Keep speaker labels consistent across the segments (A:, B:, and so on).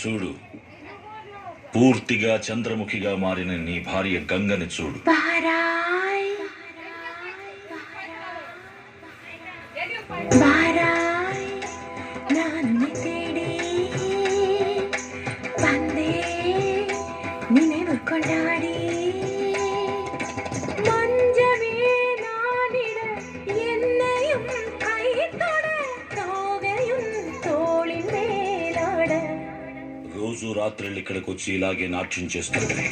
A: చూడు, పూర్తిగా చంద్రముఖిగా మారిన నీ భార్య గంగని చూడు. రోజు రాత్రులు ఇక్కడికి వచ్చి ఇలాగే నాట్యం చేస్తుంది.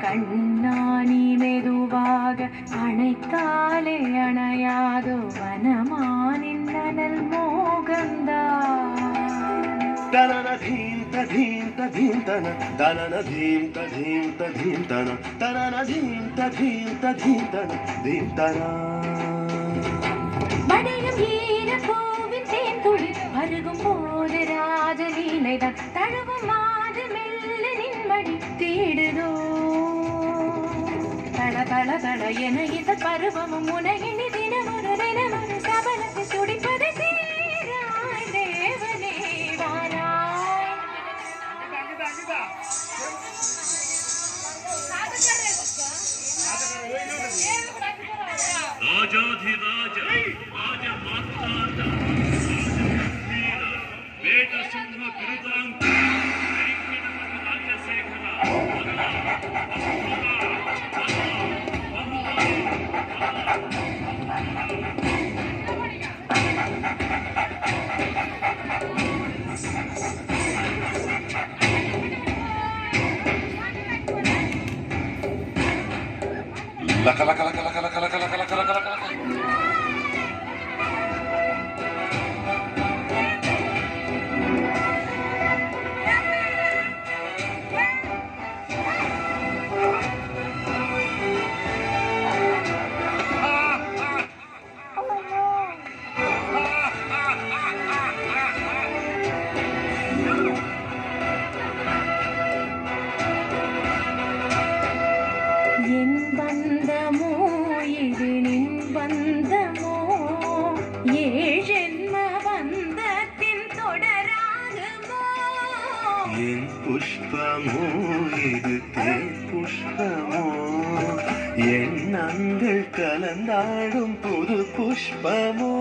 B: கண்ணானி மெதுவாக அணைத்தாலே அணையாதோ வனமானின் நனல் மோகந்தான்.
C: தனன தீந்த தீந்த தீந்தன தனன தீந்த தீந்த தீந்தன தனன தீந்த தீந்த தீந்தன தீந்தனா.
B: வடையும் ஈர பூவின் தேன்துளி அருகும் போது ராஜலீலைதான் தழுவும் மாது மெல்ல நின்மடி தேடுதோ. தள தள தள என இத பருவமும் உனகினி தினமொரு தினமொரு சபலத்தை சுடிப்பது சீராய் தேவனே வாராய்.
A: రాజాధిరాజ రాజ మార్తాండ వేట సింహ బిరుదాంక రాజశేఖర లక లక లక లక లక లక లక లక లక లక.
B: என் பந்தமோ இது நின் பந்தமோ ஏழென்ம பந்தத்தின் தொடராகுமோ.
C: என் புஷ்பமோ இது தேன் புஷ்பமோ எண்ணங்கள் கலந்தாடும் புது புஷ்பமோ.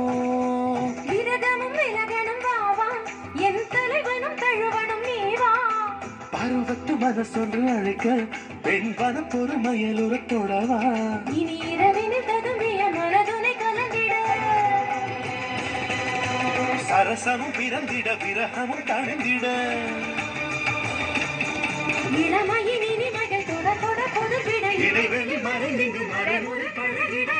B: விரதமும் விலகனும் வாவா என் தலைவனும் தழுவனும் நீவா.
C: பருவத்து மனசொன்று அழைக்க பெண் பதம் பொறுமையலுற தொடவா.
B: இனி இரவினில் ததும்பிய மனதுனை கலந்திட
C: சரசமும் பிறந்திட விரகமும் தணிந்திட.
B: இளமையின் இனிமைகள் தொட தொட பொதுவிட
C: இடைவெளி மறைந்து மறைமுறை பழகிட.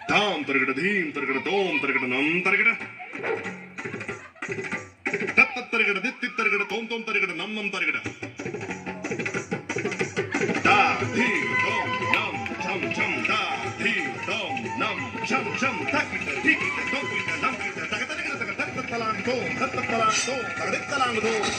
C: தாம் தருகிட தீம் தருகிட தோம் தருகிட நம் தருகிட தத்த தருகிட தித்தி தருகிட தோம் தோம் தருகிட நம் நம் தருகிட. தா தீம் தோம் நம் சம் சம் தா தீம் தோம் நம் சம் சம் தக்கிட திக்கிட தோக்கிட நம் கிட தக தருகிட தக தத்த தலாங் தோம் தத்த தலாங் தோம் தக தலாங் தோம்.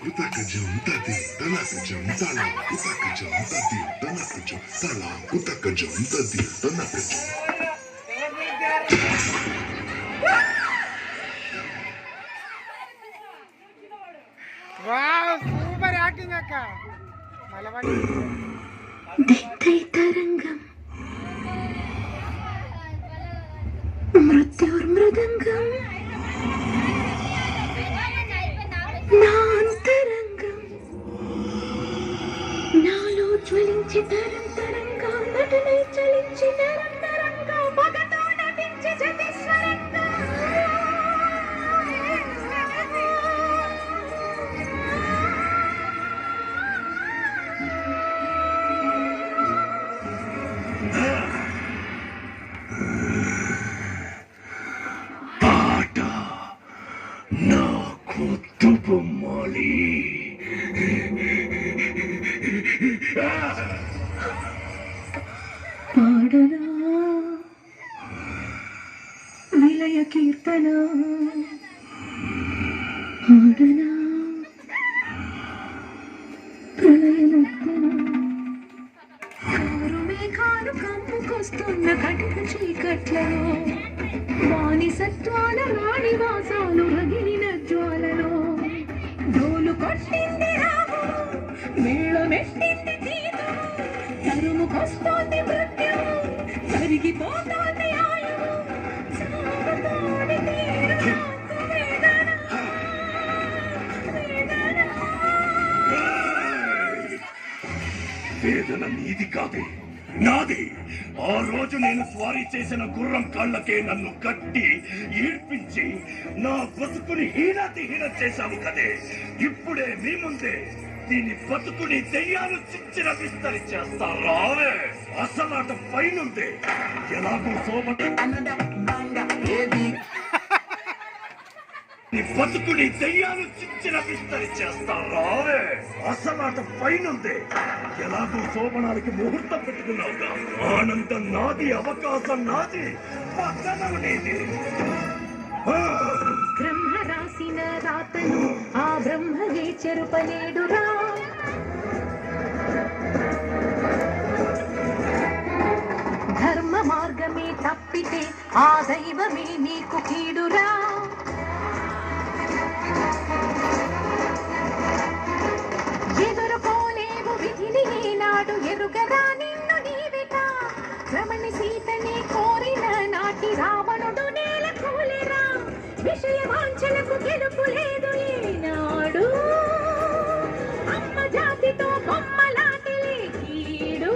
C: కుతకజం తది తనకజం తల కుతకజం తది తనకజం తల కుతకజం తది తనకజం.
D: వావ్ సూపర్ యాక్టింగ్ అక్క మలవాడి
B: దిక్కై తరంగం మృత్యుర్మృదంగం నా అంతరంగం నాలో జ్వలించి తరంతరంగా నటునై చలించి నిరంతరంగా పగతో నటించి జతిస్వరంగా
A: తుపమ్మాలి
B: పాడనా విలయ కీర్తన ఆడనా ప్రళయ నర్తన కారు మేఘాలు కమ్ముకొస్తున్న కటిక చీకట్లలో బానిసత్వాల రాణివాసాలు రగిలిన జ్వాలలో డోలు కొట్టింది రాము మేళమెట్టింది తీరు తరుముకొస్తోంది మృత్యు జరిగిపోతోంది ఆయువు సాగుతోంది తీరు వేదన
A: వేదన నీది కాదే నాది. ఆ రోజు నేను స్వారీ చేసిన గుర్రం కాళ్ళకే నన్ను కట్టి ఈడ్పించి నా బతుకుని హీనం చేశావు కదే. ఇప్పుడే మీ ముందే దీని బతుకుని దెయ్యాలు చిచ్చిన విస్తరి చేస్తా రావే. అసలాట పైనుందే ఎలాగో నీ బతుకుని దెయ్యాలు చిచ్చిన విస్తరి చేస్తా రావే. అసలాట పైనుందే ఎలాగో శోభనానికి ముహూర్తం పెట్టుకున్నావుగా. ఆనందం నాది, అవకాశం నాది, పతనం నీది.
B: బ్రహ్మ రాసిన రాతను ఆ బ్రహ్మయే చెరుపలేడురా. ధర్మ మార్గమే తప్పితే ఆ దైవమే నీకు కీడురా. ఎదుర్కోలేవు విధిని ఏనాడు ఎరుగరా నిన్ను నీవిట. రమణి సీతని కోరిన నాటి రావణుడు నేల కూలిరా. విషయ వాంఛలకు గెలుపు లేదు ఏనాడు. అమ్మ జాతితో బొమ్మలాటలే కీడు.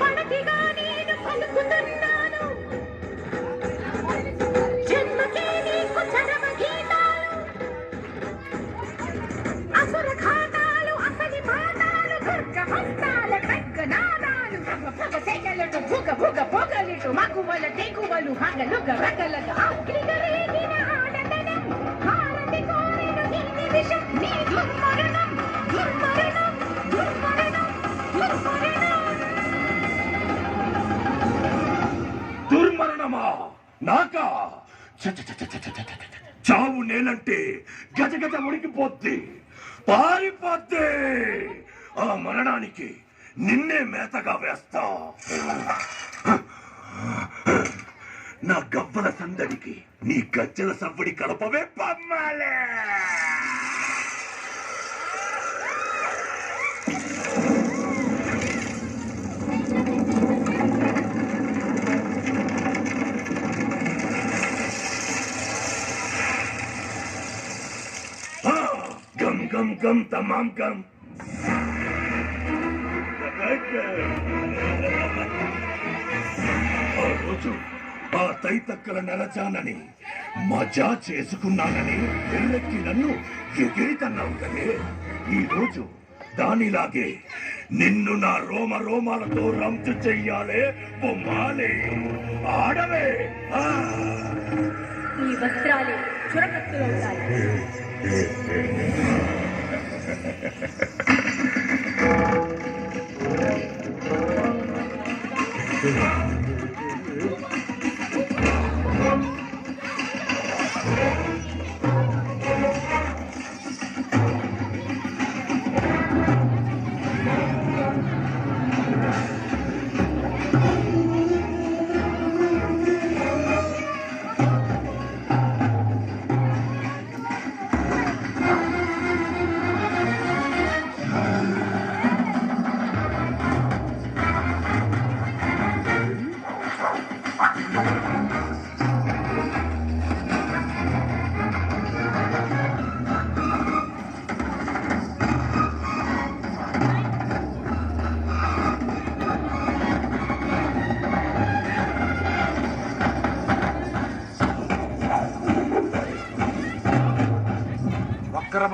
B: పడతిగా నేను పలుకుతున్నాను జన్మకే నీకు చరమ గీతాలు. అసుర ఘాతాలు అసలి పాఠాలు దుర్గ హస్తాల ఖడ్గనాదాలు భగ సెగలటు భుగ భుగ పొగలిటు మగువల తెగువలు హగలుగ రగలగ అగ్నిగ రేగిన ఆడతనం హారతి కోరిన నీతి విషం నీ దుర్మరణం దుర్మరణం దుర్మరణం దుర్మరణం.
A: దుర్మరణమా నాకా? చావు నేలంటే గజగజ ఉడికిపోద్ది, పారిపోద్ది. ఆ మరణానికి నిన్నే మేతగా వేస్తా. నా గవ్వల సందడికి నీ గజ్జల సవ్వడి కలపవే పమ్మాలే. గమ్ గమ్ గమ్ తమాం గమ్. ఆ రోజు ఆ తైతక్కల నెలచానని మజా చేసుకున్నానని వెళ్ళెక్కి నన్ను ఎగిరితన్నావు కదే. ఈ రోజు దానిలాగే నిన్ను నా రోమ రోమాలతో రంచు చెయ్యాలే బొమ్మాలే. ఆడవే.
B: ఈ వస్త్రాలే చురకత్తులవుతాయి.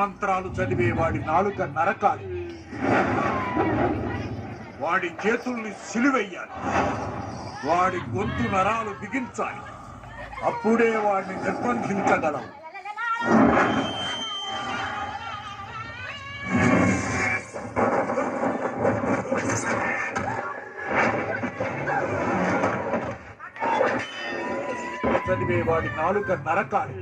E: మంత్రాలు చదివే వాడి నాలుక నరకాలి, వాడి చేతుల్ని సిలువెయ్యాలి, వాడి గొంతు నరాలు బిగించాలి. అప్పుడే వాడిని నిర్బంధించగలవు. చదివే వాడి నాలుక నరకాలి,